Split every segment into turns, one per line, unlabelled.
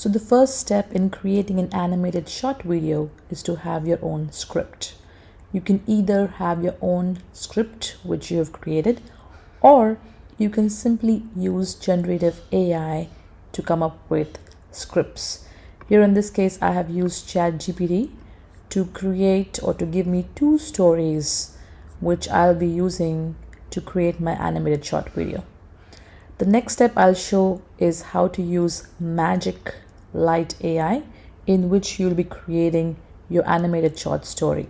So the first step in creating an animated short video is to have your own script. You can either have your own script which you have created, or you can simply use generative AI to come up with scripts. Here in this case, I have used ChatGPT to create or to give me 2 stories which I'll be using to create my animated short video. The next step I'll show is how to use MagicLightAI, in which you'll be creating your animated short story.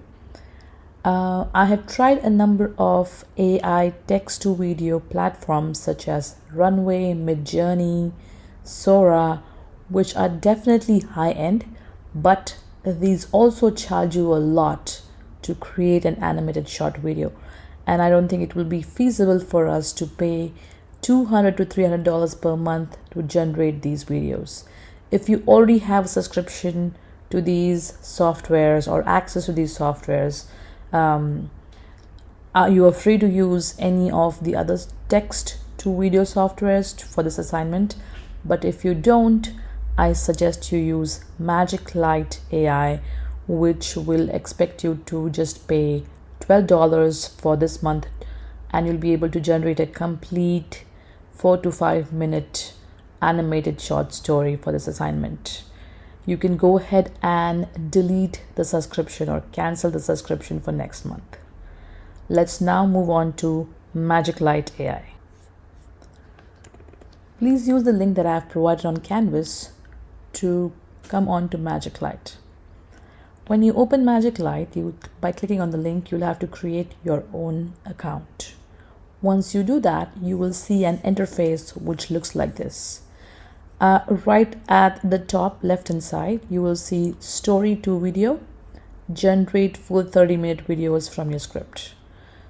I have tried a number of AI text-to-video platforms such as Runway, Midjourney, Sora, which are definitely high-end, but these also charge you a lot to create an animated short video. And I don't think it will be feasible for us to pay $200 to $300 per month to generate these videos. If you already have a subscription to these softwares or access to these softwares, you are free to use any of the other text to video softwares for this assignment. But if you don't, I suggest you use MagicLight AI, which will expect you to just pay $12 for this month, and you'll be able to generate a complete 4 to 5 minute animated short story for this assignment. You can go ahead and delete the subscription or cancel the subscription for next month. Let's now move on to MagicLight AI. Please use the link that I have provided on Canvas to come on to MagicLight. When you open MagicLight, by clicking on the link, you'll have to create your own account. Once you do that, you will see an interface which looks like this. Right at the top left hand side, you will see story to video, generate full 30-minute videos from your script.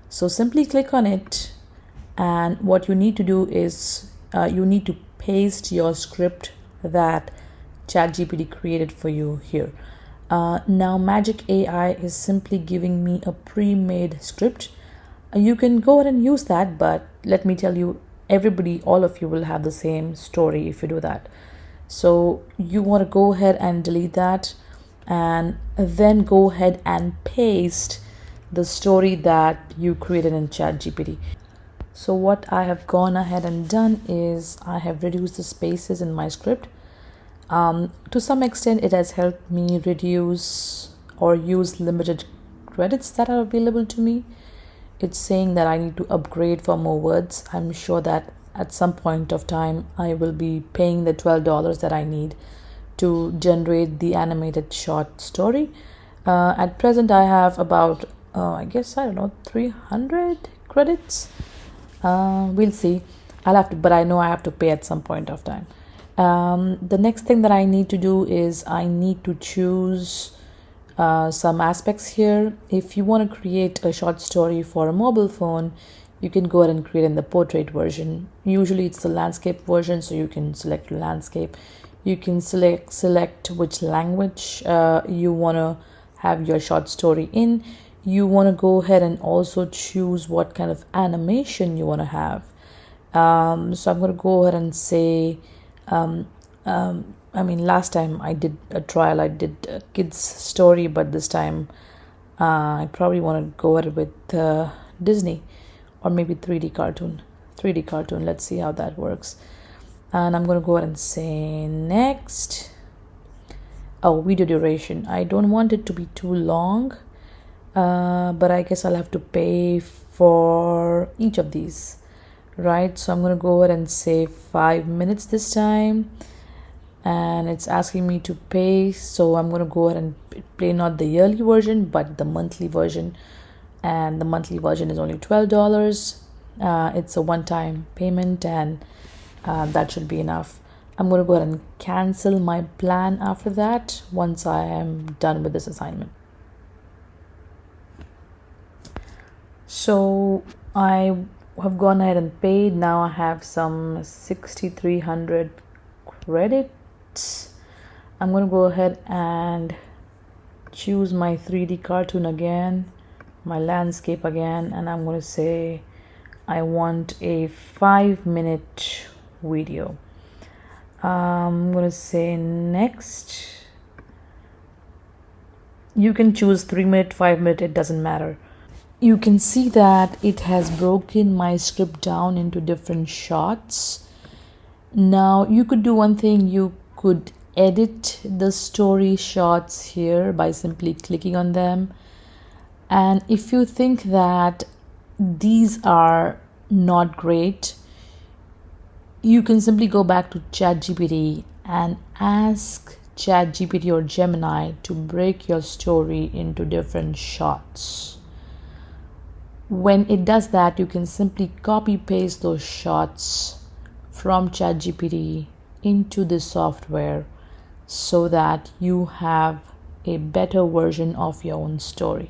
So simply click on it, and what you need to do is you need to paste your script that ChatGPT created for you here. Now Magic AI is simply giving me a pre-made script. You can go ahead and use that, but let me tell you, all of you will have the same story if you do that. So you want to go ahead and delete that, and then go ahead and paste the story that you created in ChatGPT. So what I have gone ahead and done is I have reduced the spaces in my script. To some extent, it has helped me reduce or use limited credits that are available to me. It's saying that I need to upgrade for more words. I'm sure that at some point of time I will be paying the $12 that I need to generate the animated short story. At present I have about 300 credits. We'll see. But I know I have to pay at some point of time. The next thing that I need to do is I need to choose some aspects here. If you want to create a short story for a mobile phone, you can go ahead and create in the portrait version. Usually it's the landscape version, so you can select landscape. You can select which language you want to have your short story in. You want to go ahead and also choose what kind of animation you want to have. So I'm going to go ahead and say last time I did a trial, I did a kid's story, but this time I probably want to go ahead with Disney or maybe 3D cartoon. Let's see how that works. And I'm going to go ahead and say next. Video duration. I don't want it to be too long, but I guess I'll have to pay for each of these. Right, so I'm going to go ahead and say 5 minutes this time, and it's asking me to pay, so I'm going to go ahead and pay not the yearly version but the monthly version, and the monthly version is only $12. It's a one-time payment, and that should be enough. I'm going to go ahead and cancel my plan after that once I am done with this assignment. So I have gone ahead and paid. Now I have some 6,300 credits. I'm going to go ahead and choose my 3D cartoon again, my landscape again, and I'm going to say I want a 5-minute video. I'm gonna say next. You can choose 3 minute, 5 minute, it doesn't matter. You can see that it has broken my script down into different shots. Now you could do one thing, you could edit the story shots here by simply clicking on them. And if you think that these are not great, you can simply go back to ChatGPT and ask ChatGPT or Gemini to break your story into different shots. When it does that, you can simply copy paste those shots from ChatGPT into the software so that you have a better version of your own story.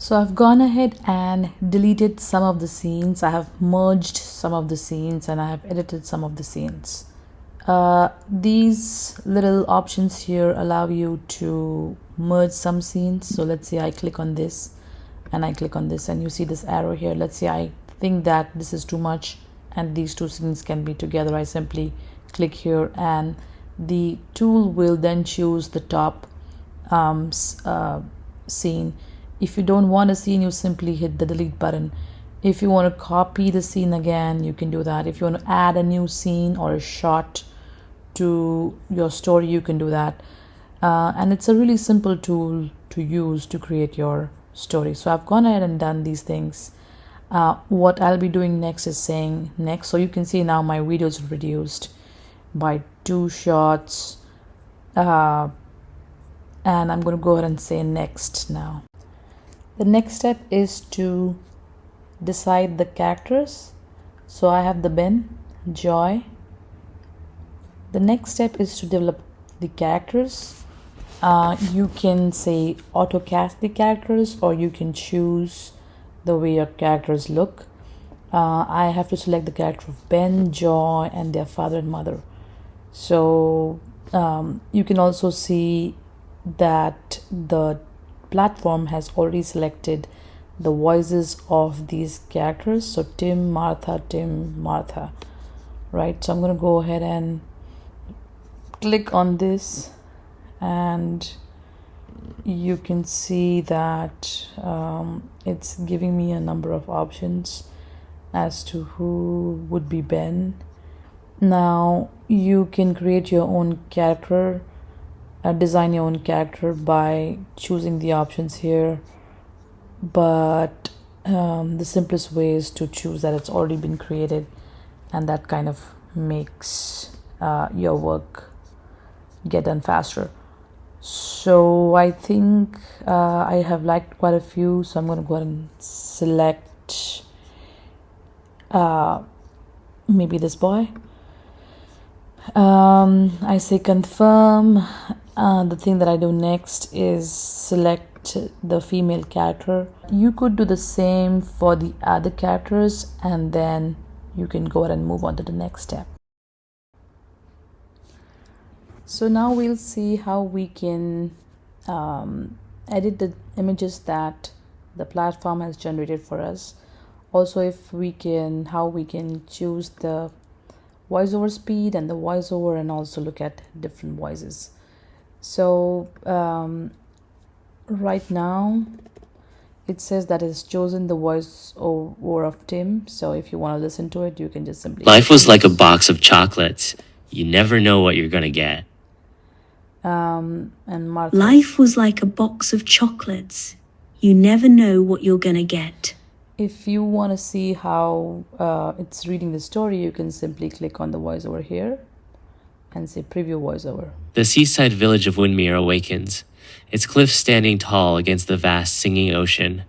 So I've gone ahead and deleted some of the scenes. I have merged some of the scenes and I have edited some of the scenes. These little options here allow you to merge some scenes. So let's say I click on this and I click on this and you see this arrow here. Let's say I think that this is too much and these two scenes can be together. I simply click here and the tool will then choose the top scene. If you don't want a scene, you simply hit the delete button. If you want to copy the scene again, you can do that. If you want to add a new scene or a shot to your story, you can do that. And it's a really simple tool to use to create your story. So I've gone ahead and done these things. What I'll be doing next is saying next. So you can see now my video is reduced by 2 shots. And I'm going to go ahead and say next now. The next step is to decide the characters. So I have the Ben, Joy. The next step is to develop the characters. You can say auto cast the characters or you can choose the way your characters look. I have to select the character of Ben, Joy and their father and mother. So you can also see that the platform has already selected the voices of these characters. So Tim, Martha, right? So I'm going to go ahead and click on this and you can see that it's giving me a number of options as to who would be Ben. Now you can create your own character, design your own character by choosing the options here, but the simplest way is to choose that it's already been created, and that kind of makes your work get done faster. So I think I have liked quite a few, so I'm going to go ahead and select maybe this boy. I say confirm. The thing that I do next is select the female character. You could do the same for the other characters and then you can go ahead and move on to the next step. So now we'll see how we can edit the images that the platform has generated for us. Also, how we can choose the voiceover speed and the voiceover and also look at different voices. So right now it says that it's chosen the voiceover of Tim. So if you want to listen to it, you can just simply...
Life was like a box of chocolates. You never know what you're gonna get.
And Martha...
Life was like a box of chocolates. You never know what you're gonna get.
If you want to see how it's reading the story, you can simply click on the voiceover here and say preview voiceover.
The seaside village of Windmere awakens, its cliffs standing tall against the vast singing ocean.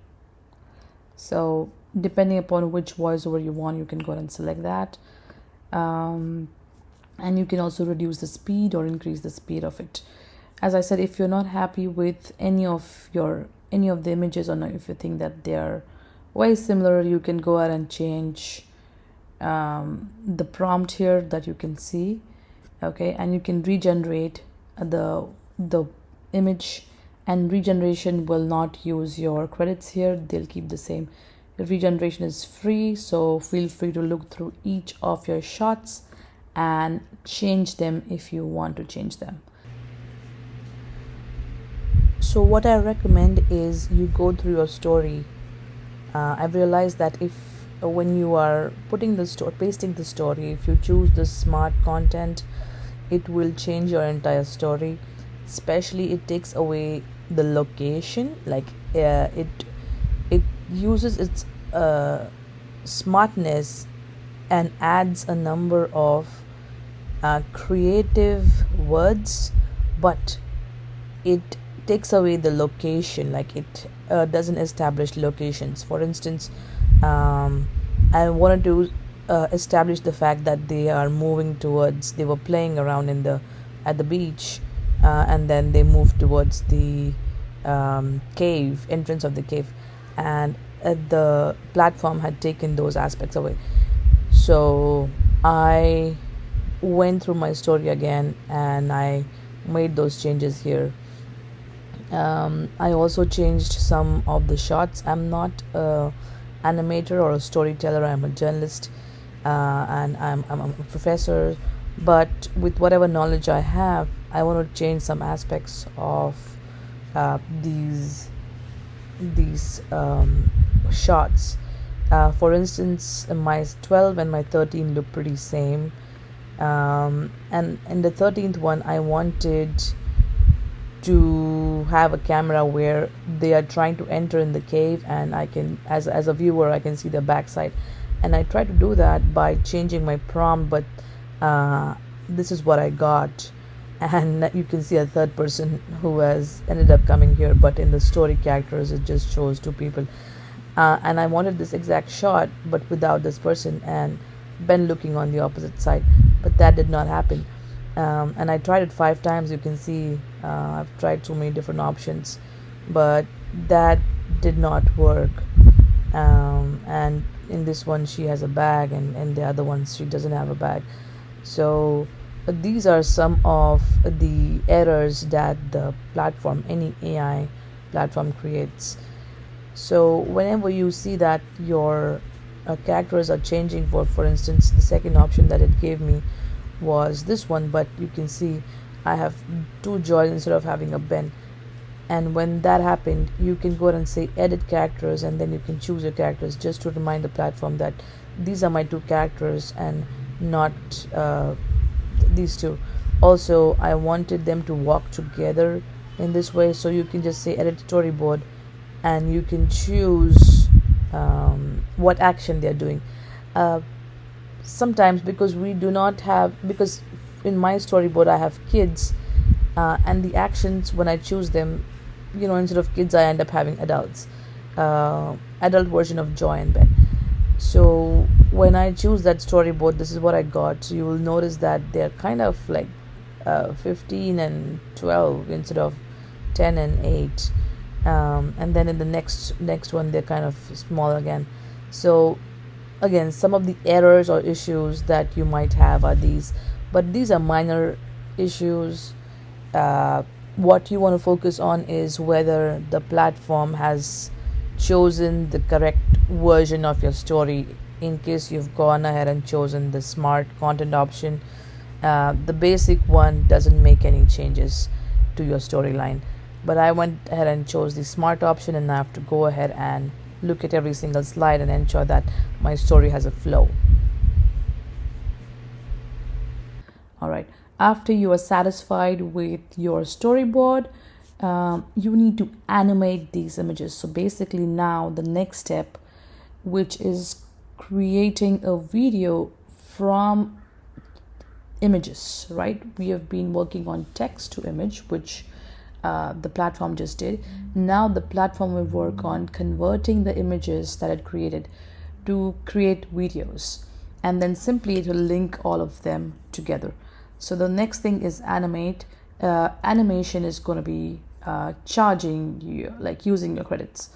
So depending upon which voiceover you want, you can go ahead and select that. And you can also reduce the speed or increase the speed of it. As I said, if you're not happy with any of the images, or if you think that they are very similar, you can go ahead and change the prompt here that you can see. Okay, and you can regenerate the image, and regeneration will not use your credits here. They'll keep the same. The regeneration is free, so feel free to look through each of your shots and change them if you want to change them. So what I recommend is you go through your story. I've realized that if when you are pasting the story, if you choose the smart content, it will change your entire story. Especially it takes away the location, like it uses its smartness and adds a number of creative words, but it takes away the location, like it doesn't establish locations. For instance, I wanted to establish the fact that they were playing around at the beach, and then they moved towards the entrance of the cave, and the platform had taken those aspects away. So I went through my story again and I made those changes here. I also changed some of the shots. I'm not a animator or a storyteller. I'm a journalist, and I'm a professor. But with whatever knowledge I have, I want to change some aspects of these shots. For instance, my 12 and my 13 look pretty same. And in the 13th one, I wanted to have a camera where they are trying to enter in the cave, and I can, as a viewer, I can see the backside. And I tried to do that by changing my prompt, but this is what I got. And you can see a third person who has ended up coming here, but in the story characters it just shows two people. And I wanted this exact shot but without this person and Ben looking on the opposite side, but that did not happen. And I tried it 5 times. You can see I've tried so many different options, but that did not work. And in this one she has a bag, and in the other ones she doesn't have a bag. So these are some of the errors that any AI platform creates. So whenever you see that your characters are changing, for instance, the second option that it gave me was this one, but you can see I have 2 Joys instead of having a Ben. And when that happened, you can go ahead and say edit characters, and then you can choose your characters, just to remind the platform that these are my 2 characters and not these 2. Also, I wanted them to walk together in this way, so you can just say edit storyboard and you can choose what action they're doing. Sometimes, because in my storyboard I have kids, and the actions, when I choose them, instead of kids I end up having adults, adult version of Joy and Ben. So when I choose that storyboard, this is what I got. So you will notice that they're kind of like 15 and 12 instead of 10 and 8. And then in the next one they're kind of small again. So again, some of the errors or issues that you might have are these, but these are minor issues. What you want to focus on is whether the platform has chosen the correct version of your story. In case you've gone ahead and chosen the smart content option, the basic one doesn't make any changes to your storyline, but I went ahead and chose the smart option, and I have to go ahead and look at every single slide and ensure that my story has a flow. All right, after you are satisfied with your storyboard, you need to animate these images. So basically now the next step, which is creating a video from images, right? We have been working on text to image, which the platform just did. Now the platform will work on converting the images that it created to create videos, and then simply it will link all of them together. So the next thing is animate. Animation is going to be charging you, like using your credits.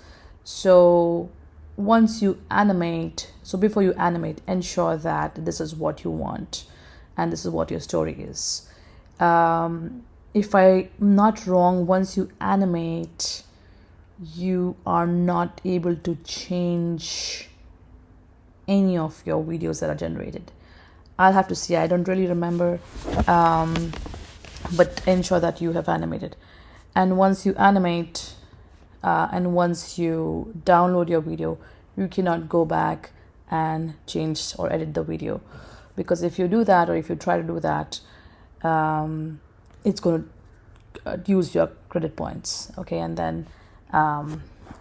So once you animate, so before you animate, ensure that this is what you want and this is what your story is. If I'm not wrong, once you animate, you are not able to change any of your videos that are generated. I'll have to see. I don't really remember, but ensure that you have animated. And once you animate, and once you download your video, you cannot go back and change or edit the video, because if you do that, or if you try to do that, it's going to use your credit points, okay, and then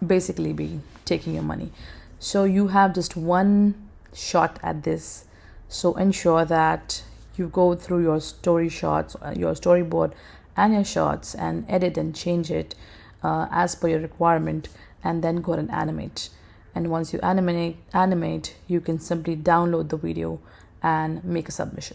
basically be taking your money. So you have just one shot at this. So ensure that you go through your story shots, your storyboard and your shots, and edit and change it as per your requirement, and then go and animate. And once you animate, you can simply download the video and make a submission.